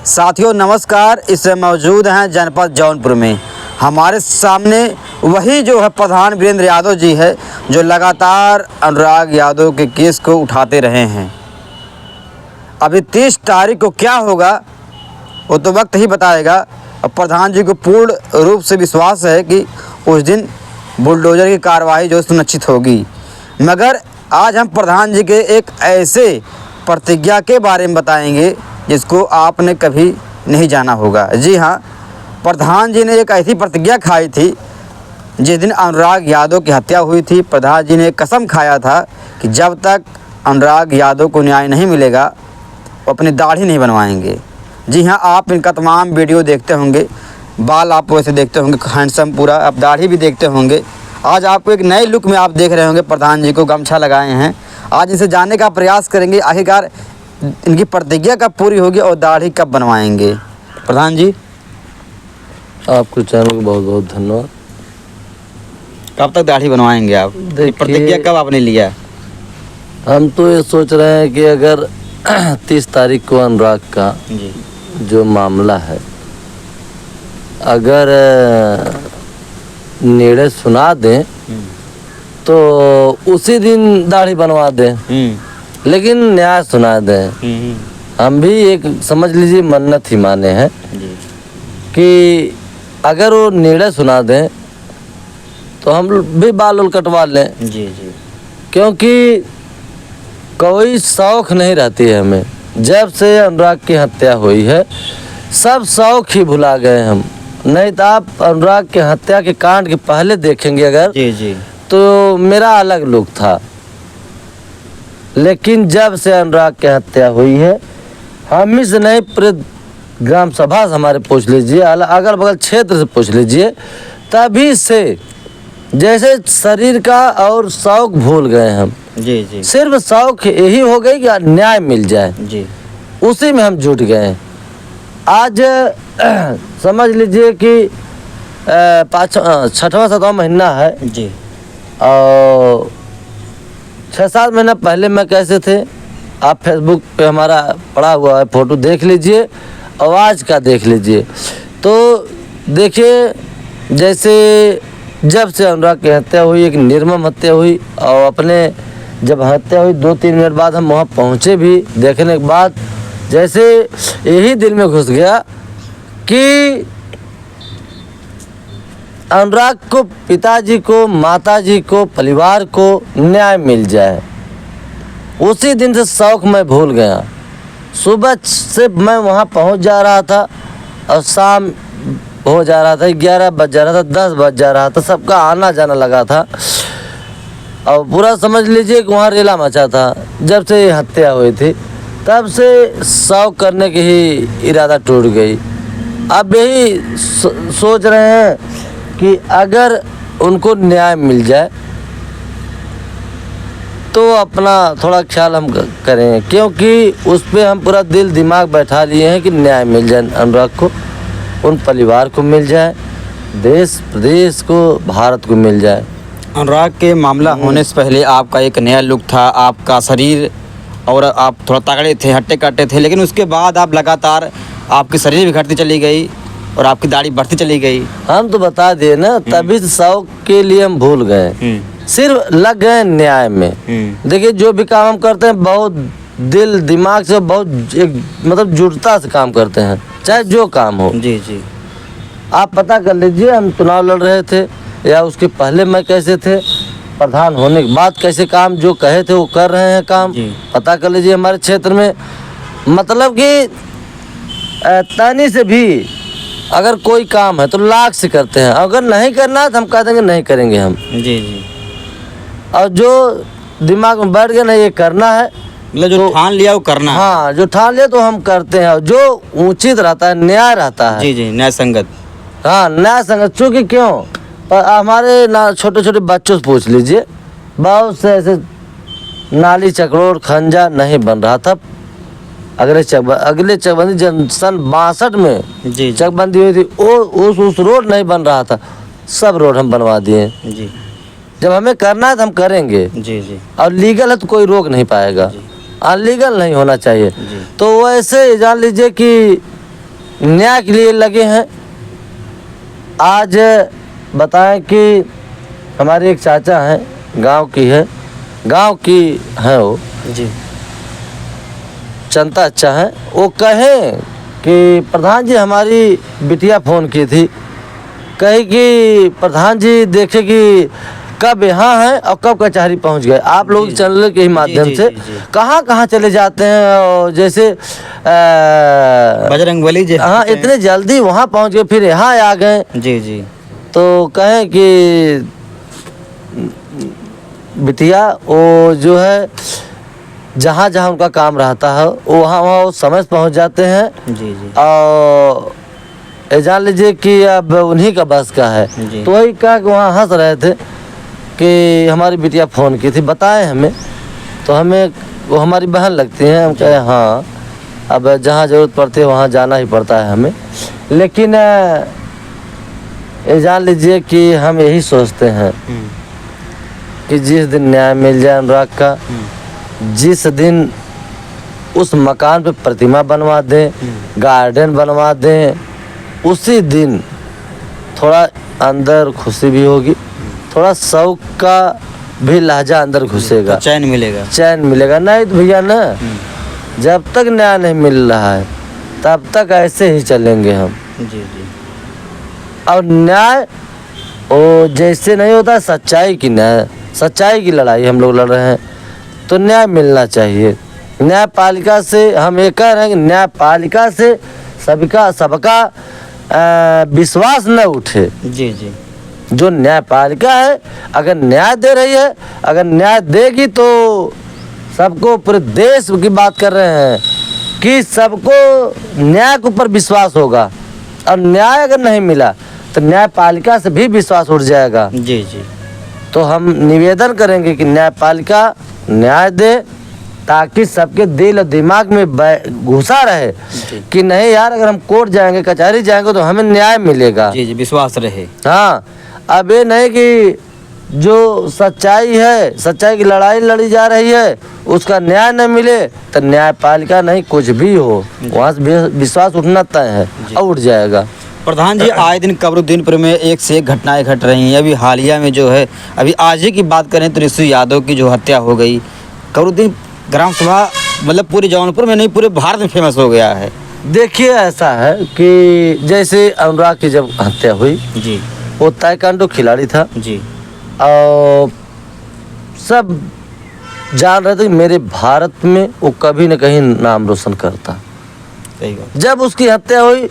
साथियों नमस्कार। इस समय मौजूद हैं जनपद जौनपुर में। हमारे सामने वही जो है प्रधान वीरेंद्र यादव जी है, जो लगातार अनुराग यादव के केस को उठाते रहे हैं। अभी 30 तारीख को क्या होगा वो तो वक्त ही बताएगा। अब प्रधान जी को पूर्ण रूप से विश्वास है कि उस दिन बुलडोजर की कार्रवाई जो सुनिश्चित होगी। मगर आज हम प्रधान जी के एक ऐसे प्रतिज्ञा के बारे में बताएंगे जिसको आपने कभी नहीं जाना होगा। जी हाँ, प्रधान जी ने एक ऐसी प्रतिज्ञा खाई थी जिस दिन अनुराग यादव की हत्या हुई थी। प्रधान जी ने कसम खाया था कि जब तक अनुराग यादव को न्याय नहीं मिलेगा वो अपनी दाढ़ी नहीं बनवाएंगे। जी हाँ, आप इनका तमाम वीडियो देखते होंगे, बाल आप वैसे देखते होंगे हैंडसम पूरा, आप दाढ़ी भी देखते होंगे। आज आपको एक नए लुक में आप देख रहे होंगे। प्रधान जी को गमछा लगाए हैं। आज इनसे जानने का प्रयास करेंगे आखिरकार इनकी प्रतिज्ञा कब पूरी होगी और दाढ़ी कब बनवाएंगे। प्रधान जी, आपको चैनल को बहुत बहुत धन्यवाद। कब तक दाढ़ी बनवाएंगे आप? प्रतिज्ञा कब आपने लिया? हम तो ये सोच रहे हैं कि अगर 30 तारीख को अनुराग का जी जो मामला है, अगर निर्णय सुना दें तो उसी दिन दाढ़ी बनवा दें, लेकिन न्याय सुना दें। हम भी एक समझ लीजिए मन्नत ही माने हैं कि अगर वो निर्णय सुना दें तो हम भी बाल उल कटवा लें। जी, क्योंकि कोई शौक नहीं रहती है हमें। जब से अनुराग की हत्या हुई है सब शौक ही भुला गए हम। नहीं तो आप अनुराग की हत्या के कांड के पहले देखेंगे अगर जी तो मेरा अलग लुक था, लेकिन जब से अनुराग की हत्या हुई है हम ही से नहीं, पूरे ग्राम सभा से हमारे पूछ लीजिए, अगल बगल क्षेत्र से पूछ लीजिए, तभी से जैसे शरीर का और शौक भूल गए हम। जी सिर्फ शौक यही हो गई कि न्याय मिल जाए, जी उसी में हम जुट गए। आज समझ लीजिए कि 6वां 7वां महीना है जी और 6-7 महीना पहले मैं कैसे थे आप फेसबुक पे हमारा पड़ा हुआ है, फोटो देख लीजिए, आवाज़ का देख लीजिए। तो देखिए जैसे जब से अनुराग की हत्या हुई, एक निर्मम हत्या हुई, और अपने जब हत्या हुई 2-3 मिनट बाद हम वहाँ पहुँचे भी, देखने के बाद जैसे यही दिल में घुस गया कि अनुराग को, पिताजी को, माताजी को, परिवार को न्याय मिल जाए। उसी दिन से शौक मैं भूल गया। सुबह से मैं वहाँ पहुँच जा रहा था और शाम हो जा रहा था, 11 बज जा रहा था, 10 बज जा रहा था, सबका आना जाना लगा था और पूरा समझ लीजिए कि वहाँ रेला मचा था। जब से ये हत्या हुई थी तब से शौक करने की ही इरादा टूट गई। अब यही सोच रहे हैं कि अगर उनको न्याय मिल जाए तो अपना थोड़ा ख्याल हम करें, क्योंकि उस पर हम पूरा दिल दिमाग बैठा लिए हैं कि न्याय मिल जाए अनुराग को, उन परिवार को मिल जाए, देश प्रदेश को, भारत को मिल जाए। अनुराग के मामला होने से पहले आपका एक नया लुक था, आपका शरीर, और आप थोड़ा तगड़े थे, हट्टे कट्टे थे, लेकिन उसके बाद आप लगातार आपकी शरीर भी घटती चली गई और आपकी दाढ़ी बढ़ती चली गई। हम तो बता दिए ना, तभी शौक के लिए हम भूल गए, सिर्फ लग गए न्याय में। देखिए जो भी काम हम करते हैं बहुत दिल दिमाग से, बहुत मतलब जुटता से काम करते हैं, चाहे जो काम हो। जी आप पता कर लीजिए हम चुनाव लड़ रहे थे या उसके पहले मैं कैसे थे, प्रधान होने के बाद कैसे काम जो कहे थे वो कर रहे हैं काम। पता कर लीजिए हमारे क्षेत्र में, मतलब कि तनी से भी अगर कोई काम है तो लाख से करते हैं, अगर नहीं करना है तो हम कह देंगे नहीं करेंगे हम। जी और जो दिमाग में बैठ गया ना ये करना है, मतलब जो ठान लिया वो करना है। हाँ, जो ठान लिया तो हम करते हैं, जो उचित रहता है, न्याय रहता है। जी न्याय संगत। हाँ, न्याय संगत। चूँकि क्यों, पर हमारे ना छोटे छोटे बच्चों से पूछ लीजिए, बहुत से ऐसे नाली चक्रोड़ खंजा नहीं बन रहा था। अगले चकबंदी सन 62 में चकबंदी हुई थी, उस रोड नहीं बन रहा था, सब रोड हम बनवा दिए। जी जब हमें करना है तो हम करेंगे। जी और लीगल है तो कोई रोक नहीं पाएगा, अनलीगल नहीं होना चाहिए। तो वैसे जान लीजिए कि न्याय के लिए लगे हैं। आज बताएं कि हमारे एक चाचा हैं, गांव की हैं वो जी चंता अच्छा है। वो कहें कि प्रधान जी हमारी बिटिया फ़ोन की थी, कही कि प्रधान जी देखे कि कब यहाँ हैं और कब कचहरी पहुँच गए। आप लोग जी, चैनल के ही माध्यम जी, से जी, जी। कहाँ कहाँ चले जाते हैं, और जैसे बजरंगबली जी हाँ इतने जल्दी वहाँ पहुँच गए फिर यहाँ आ गए। जी जी तो कहें कि बिटिया वो जो है जहाँ जहाँ उनका काम रहता है वहाँ वहाँ वो समय से पहुँच जाते हैं। जी जी और ये जान लीजिए कि अब उन्हीं का बस का है। जी। तो वही कहा कि वहाँ हंस रहे थे कि हमारी बिटिया फ़ोन की थी, बताए हमें। तो हमें वो हमारी बहन लगती हैं। हम कहे हाँ, अब जहाँ ज़रूरत पड़ती है वहाँ जाना ही पड़ता है हमें। लेकिन ये जान लीजिए कि हम यही सोचते हैं कि जिस दिन न्याय मिल जाए अनुराग का, जिस दिन उस मकान पे प्रतिमा बनवा दें, गार्डन बनवा दें, उसी दिन थोड़ा अंदर खुशी भी होगी, थोड़ा शौक का भी लहजा अंदर घुसेगा, तो चैन मिलेगा। चैन मिलेगा। नहीं तो भैया ना, जब तक न्याय नहीं मिल रहा है तब तक ऐसे ही चलेंगे हम। जी जी और न्याय वो जैसे नहीं होता, सच्चाई की न्याय, सच्चाई की लड़ाई हम लोग लड़ रहे हैं, तो न्याय मिलना चाहिए। न्यायपालिका से हम ये कह रहे हैं कि न्यायपालिका से सबका विश्वास न उठे। जी जी जो न्यायपालिका है अगर न्याय दे रही है, अगर न्याय देगी तो सबको, पूरे देश की बात कर रहे हैं कि सबको न्याय के ऊपर विश्वास होगा। और न्याय अगर नहीं मिला तो न्यायपालिका से भी विश्वास उठ जाएगा। जी जी तो हम निवेदन करेंगे कि न्यायपालिका न्याय दे, ताकि सबके दिल और दिमाग में घुसा रहे कि नहीं यार, अगर हम कोर्ट जाएंगे, कचहरी जाएंगे तो हमें न्याय मिलेगा। जी जी विश्वास रहे। हाँ, अब ये नहीं कि जो सच्चाई है, सच्चाई की लड़ाई लड़ी जा रही है, उसका न्याय न मिले तो न्यायपालिका नहीं कुछ भी हो, वहाँ से विश्वास उठना तय है और उठ जाएगा। प्रधान जी, आए दिन कब्रुद्दीनपुर में एक से एक घटनाएं घट रही हैं। अभी हालिया में जो है, अभी आज ही की बात करें तो ऋषि यादव की जो हत्या हो गई। कब्रुद्दीन ग्राम सभा मतलब पूरे जौनपुर में नहीं, पूरे भारत में फेमस हो गया है। देखिए ऐसा है कि जैसे अनुराग की जब हत्या हुई, जी वो ताइक्वांडो खिलाड़ी था जी और सब जान रहे थे कि मेरे भारत में वो कभी न कहीं नाम रोशन करता। सही बात। जब उसकी हत्या हुई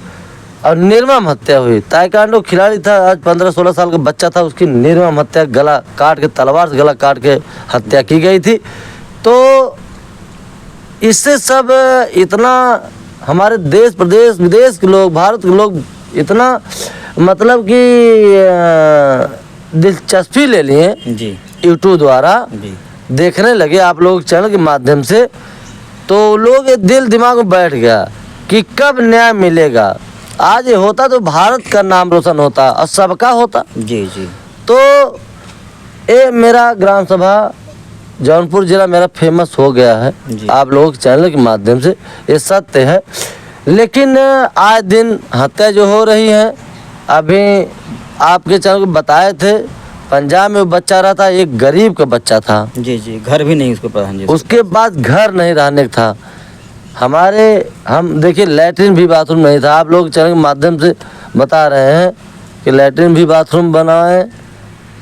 और निर्मम हत्या हुई, ताइक्वांडो खिलाड़ी था, आज 15-16 साल का बच्चा था, उसकी निर्मम हत्या, गला काट के, तलवार से गला काट के हत्या की गई थी। तो इससे सब इतना हमारे देश, प्रदेश, विदेश के लोग, भारत के लोग इतना मतलब कि दिलचस्पी ले लिए जी यूट्यूब द्वारा, जी देखने लगे आप लोग चैनल के माध्यम से। तो लोग ये दिल दिमाग में बैठ गया कि कब न्याय मिलेगा। आज ये होता तो भारत का नाम रोशन होता और सबका होता। जी जी तो ये मेरा ग्राम सभा जौनपुर जिला मेरा फेमस हो गया है जी। आप लोगों के चैनल के माध्यम से, ये सत्य है। लेकिन आए दिन हत्या जो हो रही है, अभी आपके चैनल को बताए थे, पंजाब में वो बच्चा रहा था, एक गरीब का बच्चा था, जी जी घर भी नहीं उसको प्रधान जी। उसके बाद घर नहीं रहने का था। हम देखिए लैट्रिन भी बाथरूम नहीं था। आप लोग चैनल के माध्यम से बता रहे हैं कि लैट्रिन भी बाथरूम बनाए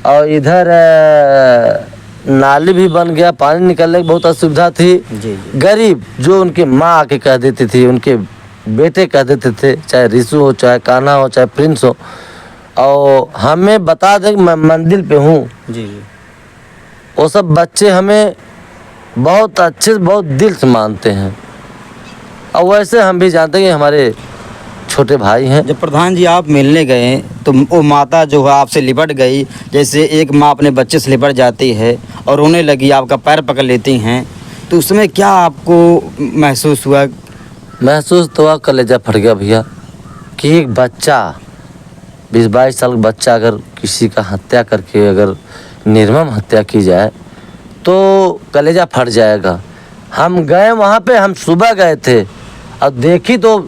और इधर नाली भी बन गया, पानी निकलने की बहुत असुविधा थी। जी जी गरीब जो उनकी माँ आके कह देती थी, उनके बेटे कह देते थे, चाहे रिशु हो, चाहे कान्हा हो, चाहे प्रिंस हो, और हमें बता दें कि मैं मंदिर पे हूँ, जी जी वो सब बच्चे हमें बहुत अच्छे से, बहुत दिल से मानते हैं। और वैसे हम भी जानते हैं कि हमारे छोटे भाई हैं। जब प्रधान जी आप मिलने गए तो वो माता जो है आपसे लिपट गई, जैसे एक माँ अपने बच्चे से लिपट जाती है और रोने लगी, आपका पैर पकड़ लेती हैं, तो उस समय क्या आपको महसूस हुआ? महसूस तो हुआ, कलेजा फट गया भैया कि एक बच्चा, 20-22 साल का बच्चा अगर किसी का हत्या करके अगर निर्मम हत्या की जाए तो कलेजा फट जाएगा। हम गए वहाँ पे, हम सुबह गए थे और देखी तो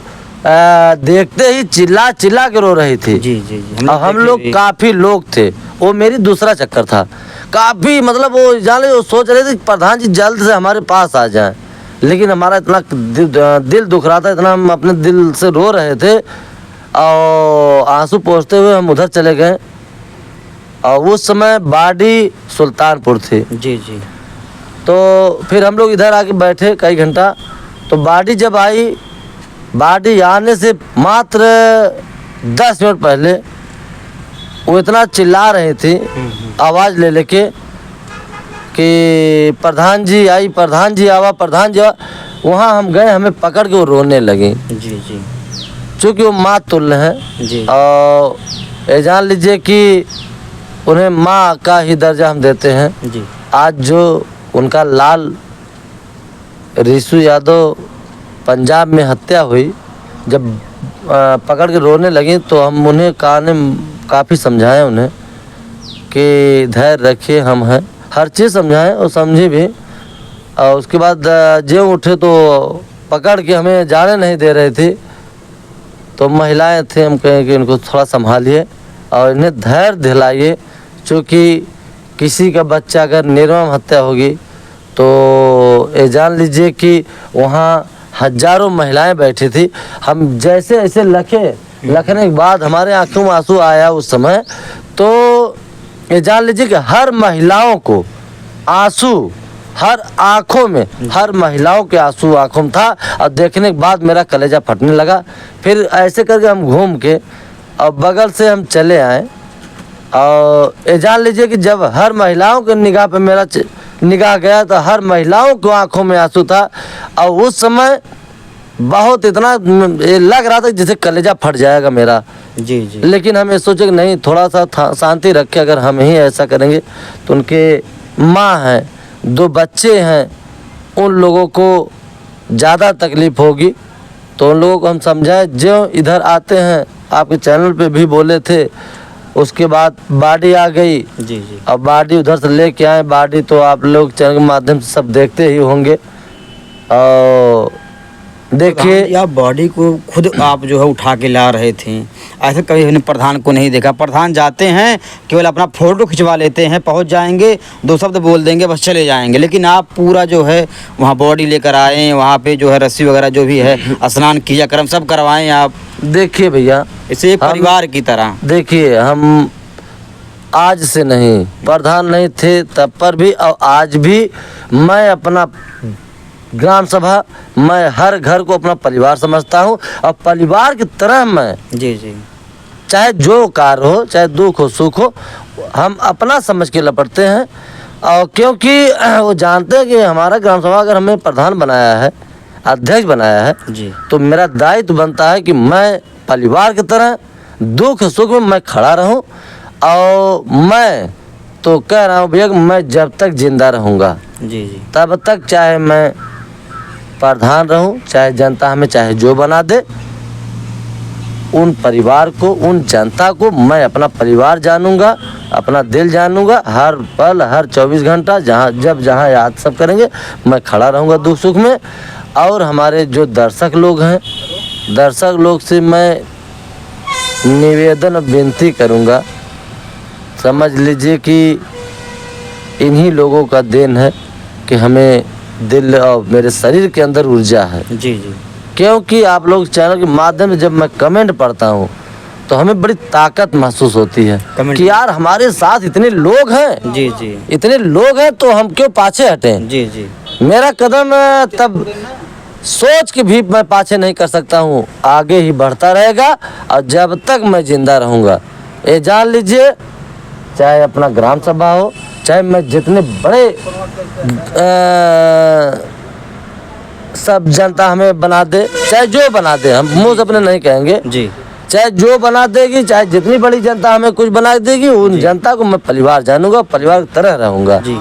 देखते ही चिल्ला चिल्ला के रो रही थी। जी जी जी और हम लोग काफी लोग थे, वो मेरी दूसरा चक्कर था। काफी मतलब वो जाने वो सोच रहे थे कि प्रधान जी जल्द से हमारे पास आ जाएं, लेकिन हमारा इतना दिल दुख रहा था, इतना हम अपने दिल से रो रहे थे और आंसू पोंछते हुए हम उधर चले गए। और उस समय बाडी सुल्तानपुर थी। जी जी तो फिर हम लोग इधर आके बैठे कई घंटा। तो बाडी जब आई, बाडी आने से मात्र 10 मिनट पहले वो इतना चिल्ला रहे थे आवाज़ ले लेके कि प्रधान जी आई, प्रधान जी आवा, प्रधान जी आवा। वहाँ हम गए, हमें पकड़ के वो रोने लगे। जी जी चूँकि वो माँ तुल्य हैं जी और ये जान लीजिए कि उन्हें माँ का ही दर्जा हम देते हैं। जी आज जो उनका लाल रिशु यादव पंजाब में हत्या हुई, जब पकड़ के रोने लगी तो हम उन्हें काफ़ी समझाएं उन्हें कि धैर्य रखिए, हम हैं, हर चीज़ समझाएं और समझी भी। और उसके बाद जो उठे तो पकड़ के हमें जाने नहीं दे रहे थे। तो महिलाएं थे, हम कहें कि इनको थोड़ा संभालिए और इन्हें धैर्य दिलाइए, क्योंकि किसी का बच्चा अगर निर्मम हत्या होगी तो ये जान लीजिए कि वहाँ हजारों महिलाएं बैठी थी। हम जैसे ऐसे लखने के बाद हमारे आंखों में आंसू आया उस समय। तो ये जान लीजिए कि हर महिलाओं को आंसू, हर आँखों में, हर महिलाओं के आंसू आँखों में था। और देखने के बाद मेरा कलेजा फटने लगा। फिर ऐसे करके हम घूम के और बगल से हम चले आए। और ये जान लीजिए कि जब हर महिलाओं के निगाह पे मेरा निगाह गया तो हर महिलाओं को आंखों में आंसू था। और उस समय बहुत इतना ये लग रहा था जैसे कलेजा फट जाएगा मेरा। जी जी लेकिन हम ये सोचे कि नहीं, थोड़ा सा शांति रखे, अगर हम ही ऐसा करेंगे तो उनके माँ हैं, 2 बच्चे हैं, उन लोगों को ज़्यादा तकलीफ़ होगी। तो उन लोगों को हम समझाए, जो इधर आते हैं, आपके चैनल पे भी बोले थे। उसके बाद बाडी आ गई। जी जी अब बाडी उधर से लेके आए। बाडी तो आप लोग चैनल के माध्यम से सब देखते ही होंगे। और देखिए, या बॉडी को खुद आप जो है उठा के ला रहे थे, ऐसे कभी हमने प्रधान को नहीं देखा। प्रधान जाते हैं, केवल अपना फोटो खिंचवा लेते हैं, पहुंच जाएंगे, 2 शब्द बोल देंगे, बस चले जाएंगे। लेकिन आप पूरा जो है वहाँ बॉडी लेकर आए, वहाँ पे जो है रस्सी वगैरह जो भी है, स्नान क्रियाक्रम सब करवाएं आप। देखिए भैया, इसे एक परिवार की तरह। देखिए, हम आज से नहीं, प्रधान नहीं थे तब पर भी और आज भी मैं अपना ग्राम सभा, मैं हर घर को अपना परिवार समझता हूँ। और परिवार की तरह मैं, जी जी चाहे जो कार्य हो, चाहे दुख हो सुख हो, हम अपना समझ के लपटते हैं। और क्योंकि वो जानते हैं कि हमारा ग्राम सभा अगर हमें प्रधान बनाया है, अध्यक्ष बनाया है, जी तो मेरा दायित्व बनता है कि मैं परिवार की तरह दुख सुख में मैं खड़ा रहूं। और मैं तो कह रहा हूँ भैया कि मैं जब तक जिंदा रहूँगा जी जी तब तक, चाहे मैं प्रधान रहूं, चाहे जनता हमें चाहे जो बना दे, उन परिवार को, उन जनता को मैं अपना परिवार जानूंगा, अपना दिल जानूंगा। हर पल, हर 24 घंटा जहाँ याद सब करेंगे, मैं खड़ा रहूंगा दुख सुख में। और हमारे जो दर्शक लोग हैं, दर्शक लोग से मैं निवेदन और विनती करूंगा, समझ लीजिए कि इन्हीं लोगों का देन है कि हमें दिल और मेरे शरीर के अंदर ऊर्जा है। जी जी क्योंकि आप लोग चैनल के माध्यम से जब मैं कमेंट पढ़ता हूँ तो हमें बड़ी ताकत महसूस होती है कि यार हमारे साथ इतने लोग हैं। जी जी इतने लोग हैं तो हम क्यों पाछे हटें। जी जी मेरा कदम तब सोच के भी मैं पाछे नहीं कर सकता हूँ, आगे ही बढ़ता रहेगा। और जब तक मैं जिंदा रहूँगा, ये जान लीजिए, चाहे अपना ग्राम सभा हो, चाहे मैं जितने बड़े सब जनता हमें बना दे, चाहे जो बना दे, हम मुँह से अपने नहीं कहेंगे, जी चाहे जो बना देगी, चाहे जितनी बड़ी जनता हमें कुछ बना देगी, उन जनता को मैं परिवार जानूंगा, परिवार की तरह रहूँगा। जी।